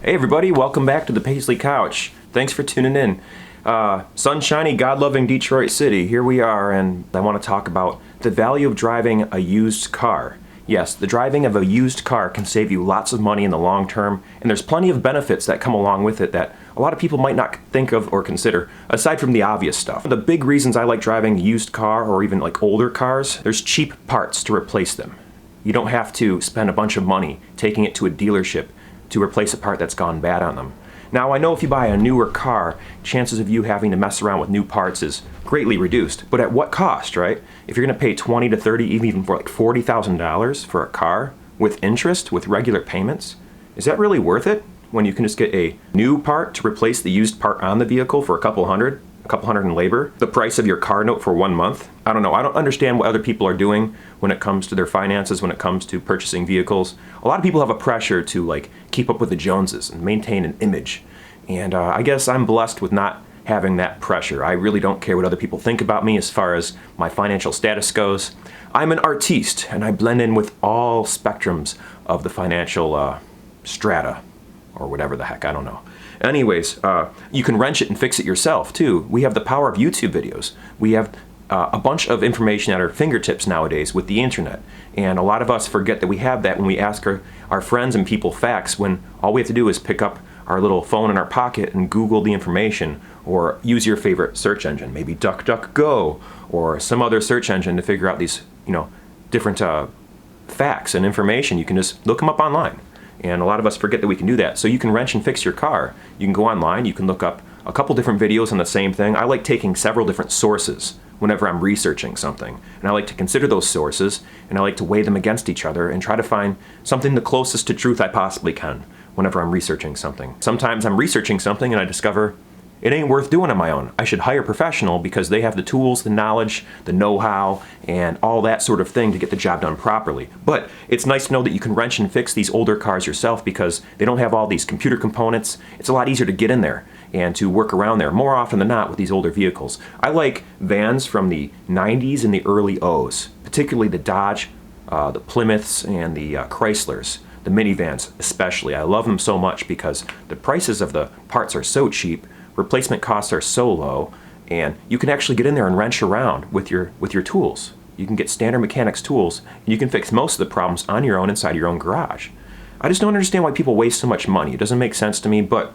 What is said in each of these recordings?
Hey everybody, welcome back to the Paisley Couch. Thanks for tuning in. Sunshiny, God-loving Detroit City, here we are, and I want to talk about the value of driving a used car. Yes, the driving of a used car can save you lots of money in the long term, and there's plenty of benefits that come along with it that a lot of people might not think of or consider, aside from the obvious stuff. The big reasons I like driving a used car, or even like older cars, there's cheap parts to replace them. You don't have to spend a bunch of money taking it to a dealership to replace a part that's gone bad on them. Now I know if you buy a newer car, chances of you having to mess around with new parts is greatly reduced, but at what cost, right? If you're gonna pay $20 to $30, even for like $40,000 for a car with interest, with regular payments, is that really worth it when you can just get a new part to replace the used part on the vehicle for a couple hundred in labor? The price of your car note for 1 month? I don't know. I don't understand what other people are doing when it comes to their finances, when it comes to purchasing vehicles. A lot of people have a pressure to like keep up with the Joneses and maintain an image. And I guess I'm blessed with not having that pressure. I really don't care what other people think about me as far as my financial status goes. I'm an artiste and I blend in with all spectrums of the financial strata, or whatever the heck, I don't know. Anyways, you can wrench it and fix it yourself too. We have the power of YouTube videos. We have a bunch of information at our fingertips nowadays with the internet. And a lot of us forget that we have that when we ask our friends and people facts, when all we have to do is pick up our little phone in our pocket and Google the information, or use your favorite search engine, maybe DuckDuckGo, or some other search engine to figure out these, different facts and information. You can just look them up online. And a lot of us forget that we can do that. So you can wrench and fix your car. You can go online, you can look up a couple different videos on the same thing. I like taking several different sources whenever I'm researching something. And I like to consider those sources, and I like to weigh them against each other and try to find something the closest to truth I possibly can whenever I'm researching something. Sometimes I'm researching something and I discover it ain't worth doing on my own. I should hire a professional because they have the tools, the knowledge, the know-how, and all that sort of thing to get the job done properly. But it's nice to know that you can wrench and fix these older cars yourself because they don't have all these computer components. It's a lot easier to get in there and to work around there more often than not with these older vehicles. I like vans from the 90s and the early O's, particularly the Dodge, the Plymouths, and the Chryslers. The minivans especially. I love them so much because the prices of the parts are so cheap, replacement costs are so low, and you can actually get in there and wrench around with your tools. You can get standard mechanics tools, and you can fix most of the problems on your own inside your own garage. I just don't understand why people waste so much money. It doesn't make sense to me, but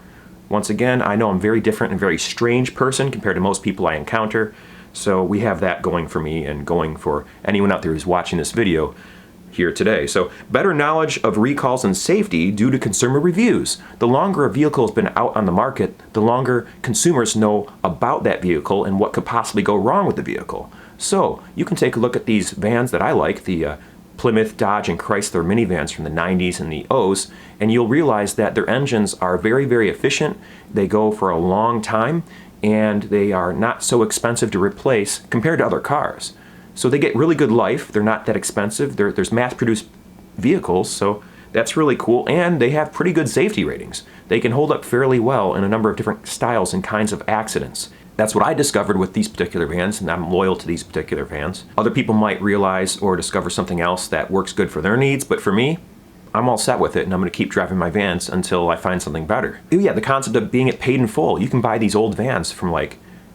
once again, I know I'm very different and very strange person compared to most people I encounter, so we have that going for me and going for anyone out there who's watching this video here today. So, better knowledge of recalls and safety due to consumer reviews. The longer a vehicle has been out on the market, the longer consumers know about that vehicle and what could possibly go wrong with the vehicle. So, you can take a look at these vans that I like, the Plymouth, Dodge, and Chrysler minivans from the 90s and the O's, and you'll realize that their engines are very, very efficient. They go for a long time, and they are not so expensive to replace compared to other cars. So they get really good life. They're not that expensive. There's mass-produced vehicles, so that's really cool. And they have pretty good safety ratings. They can hold up fairly well in a number of different styles and kinds of accidents. That's what I discovered with these particular vans, and I'm loyal to these particular vans. Other people might realize or discover something else that works good for their needs, but for me, I'm all set with it, and I'm going to keep driving my vans until I find something better. Oh yeah, the concept of being paid in full. You can buy these old vans from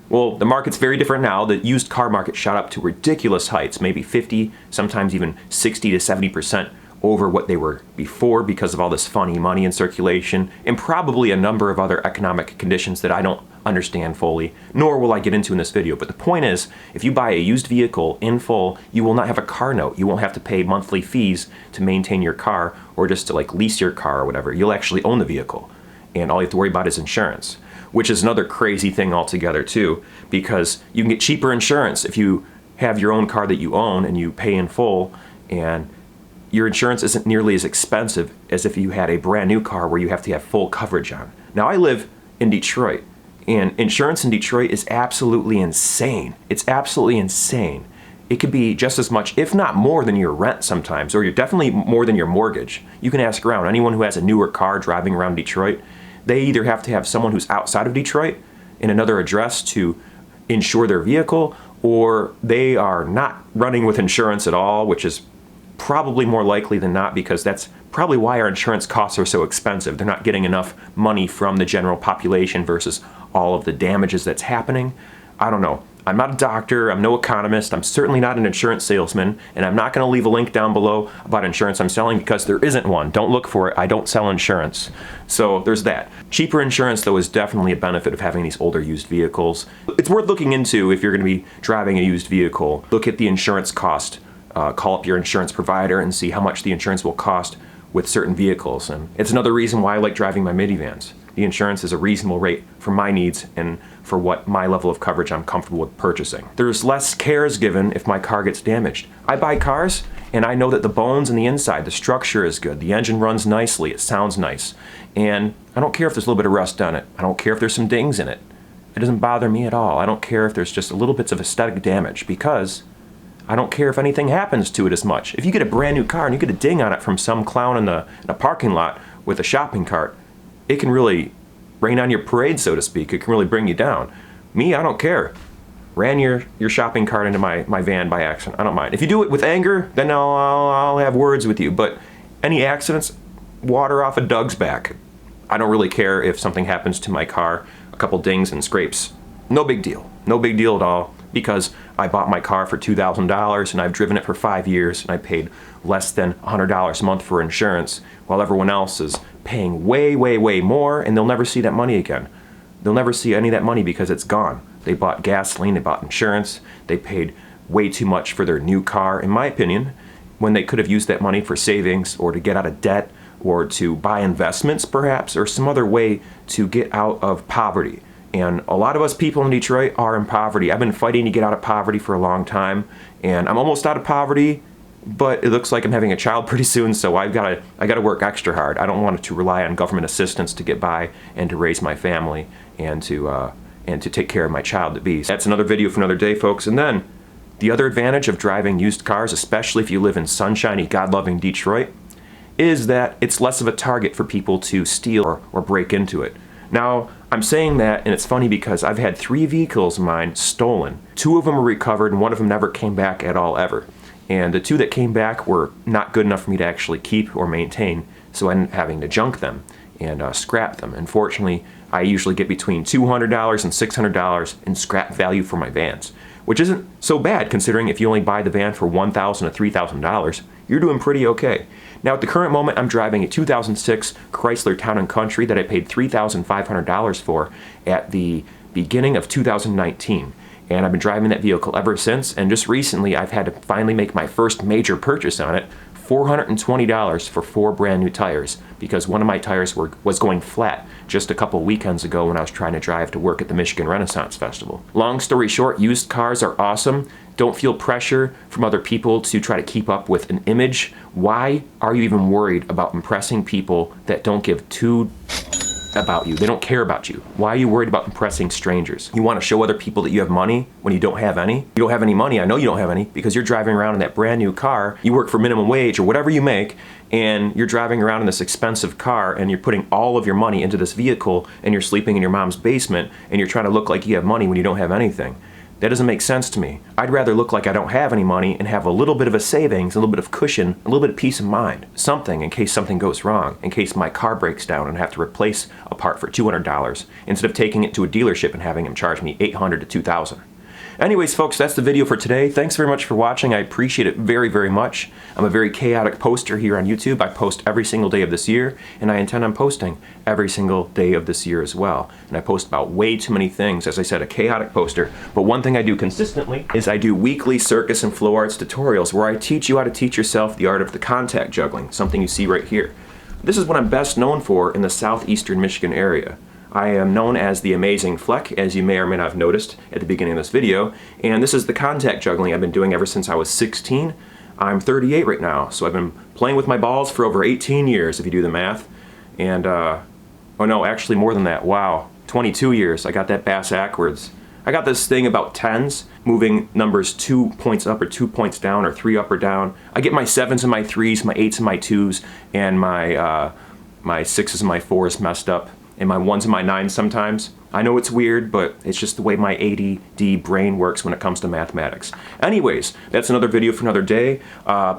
well, the market's very different now. The used car market shot up to ridiculous heights, maybe 50, sometimes even 60 to 70% over what they were before because of all this funny money in circulation, and probably a number of other economic conditions that I don't understand fully, nor will I get into in this video. But the point is, if you buy a used vehicle in full, you will not have a car note. You won't have to pay monthly fees to maintain your car or just to lease your car or whatever. You'll actually own the vehicle, and all you have to worry about is insurance, which is another crazy thing altogether too, because you can get cheaper insurance if you have your own car that you own and you pay in full, and your insurance isn't nearly as expensive as if you had a brand new car where you have to have full coverage on. Now I live in Detroit, and insurance in Detroit is absolutely insane. It's absolutely insane. It could be just as much, if not more, than your rent sometimes, or you're definitely more than your mortgage. You can ask around. Anyone who has a newer car driving around Detroit, they either have to have someone who's outside of Detroit in another address to insure their vehicle, or they are not running with insurance at all, which is probably more likely than not, because that's probably why our insurance costs are so expensive. They're not getting enough money from the general population versus all of the damages that's happening. I don't know. I'm not a doctor, I'm no economist, I'm certainly not an insurance salesman, and I'm not going to leave a link down below about insurance I'm selling because there isn't one. Don't look for it. I don't sell insurance. So there's that. Cheaper insurance, though, is definitely a benefit of having these older used vehicles. It's worth looking into if you're going to be driving a used vehicle. Look at the insurance cost. Call up your insurance provider and see how much the insurance will cost with certain vehicles. And it's another reason why I like driving my minivans. The insurance is a reasonable rate for my needs and for what my level of coverage I'm comfortable with purchasing. There's less cares given if my car gets damaged. I buy cars and I know that the bones and the inside, the structure is good, the engine runs nicely, it sounds nice, and I don't care if there's a little bit of rust on it. I don't care if there's some dings in it. It doesn't bother me at all. I don't care if there's just a little bits of aesthetic damage, because I don't care if anything happens to it as much. If you get a brand new car and you get a ding on it from some clown in a parking lot with a shopping cart, it can really rain on your parade, so to speak. It can really bring you down. Me, I don't care. Ran your shopping cart into my van by accident. I don't mind. If you do it with anger, then I'll have words with you. But any accidents, water off of Doug's back. I don't really care if something happens to my car, a couple dings and scrapes. No big deal. No big deal at all, because I bought my car for $2,000 and I've driven it for 5 years and I paid less than $100 a month for insurance, while everyone else is paying way, way, way more, and they'll never see that money again. They'll never see any of that money because it's gone. They bought gasoline, they bought insurance, they paid way too much for their new car, in my opinion, when they could have used that money for savings or to get out of debt or to buy investments perhaps, or some other way to get out of poverty. And a lot of us people in Detroit are in poverty. I've been fighting to get out of poverty for a long time, and I'm almost out of poverty, but it looks like I'm having a child pretty soon, so I gotta work extra hard. I don't want to rely on government assistance to get by and to raise my family and to take care of my child to be. That's another video for another day, folks. And then the other advantage of driving used cars, especially if you live in sunshiny, God-loving Detroit, is that it's less of a target for people to steal or break into it. Now, I'm saying that, and it's funny because I've had 3 vehicles of mine stolen. 2 of them were recovered, and 1 of them never came back at all, ever. And the 2 that came back were not good enough for me to actually keep or maintain, so I ended up having to junk them and scrap them. Unfortunately, I usually get between $200 and $600 in scrap value for my vans, which isn't so bad considering if you only buy the van for $1,000 to $3,000, you're doing pretty okay. Now, at the current moment, I'm driving a 2006 Chrysler Town & Country that I paid $3,500 for at the beginning of 2019. And I've been driving that vehicle ever since, and just recently I've had to finally make my first major purchase on it, $420 for 4 brand new tires, because one of my tires was going flat just a couple weekends ago when I was trying to drive to work at the Michigan Renaissance Festival. Long story short, used cars are awesome. Don't feel pressure from other people to try to keep up with an image. Why are you even worried about impressing people that don't give two about you? They don't care about you. Why are you worried about impressing strangers? You want to show other people that you have money when you don't have any? You don't have any money. I know you don't have any because you're driving around in that brand new car. You work for minimum wage or whatever you make, and you're driving around in this expensive car, and you're putting all of your money into this vehicle, and you're sleeping in your mom's basement, and you're trying to look like you have money when you don't have anything. That doesn't make sense to me. I'd rather look like I don't have any money and have a little bit of a savings, a little bit of cushion, a little bit of peace of mind. Something in case something goes wrong, in case my car breaks down and I have to replace a part for $200 instead of taking it to a dealership and having him charge me $800 to $2,000. Anyways, folks, that's the video for today. Thanks very much for watching. I appreciate it very, very much. I'm a very chaotic poster here on YouTube. I post every single day of this year, and I intend on posting every single day of this year as well. And I post about way too many things. As I said, a chaotic poster. But one thing I do consistently is I do weekly circus and flow arts tutorials where I teach you how to teach yourself the art of the contact juggling, something you see right here. This is what I'm best known for in the southeastern Michigan area. I am known as TheAmazingFlec, as you may or may not have noticed at the beginning of this video, and this is the contact juggling I've been doing ever since I was 16. I'm 38 right now, so I've been playing with my balls for over 18 years, if you do the math. And, oh no, actually more than that, wow, 22 years. I got that bass backwards. I got this thing about tens, moving numbers 2 points up or 2 points down or 3 up or down. I get my 7s and my 3s, my 8s and my 2s, and my 6s and my 4s messed up. and my 1s and my 9s sometimes. I know it's weird, but it's just the way my ADD brain works when it comes to mathematics. Anyways, that's another video for another day.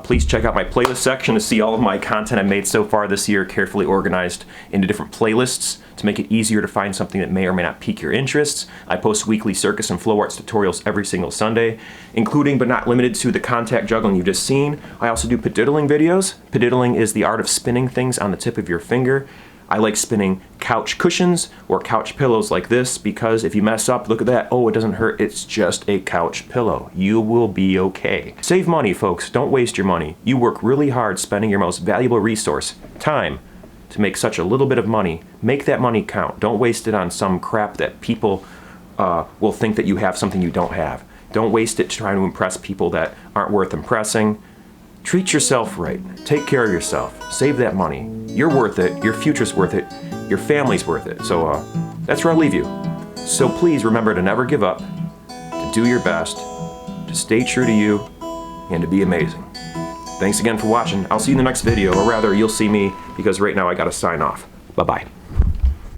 Please check out my playlist section to see all of my content I made so far this year, carefully organized into different playlists to make it easier to find something that may or may not pique your interests. I post weekly circus and flow arts tutorials every single Sunday, including but not limited to the contact juggling you've just seen. I also do pediddling videos. Pediddling is the art of spinning things on the tip of your finger. I like spinning couch cushions or couch pillows like this because if you mess up, look at that, oh, it doesn't hurt, it's just a couch pillow. You will be okay. Save money, folks. Don't waste your money. You work really hard spending your most valuable resource, time, to make such a little bit of money. Make that money count. Don't waste it on some crap that people will think that you have something you don't have. Don't waste it trying to impress people that aren't worth impressing. Treat yourself right. Take care of yourself. Save that money. You're worth it. Your future's worth it. Your family's worth it. So that's where I'll leave you. So please remember to never give up, to do your best, to stay true to you, and to be amazing. Thanks again for watching. I'll see you in the next video, or rather, you'll see me because right now I gotta sign off. Bye-bye.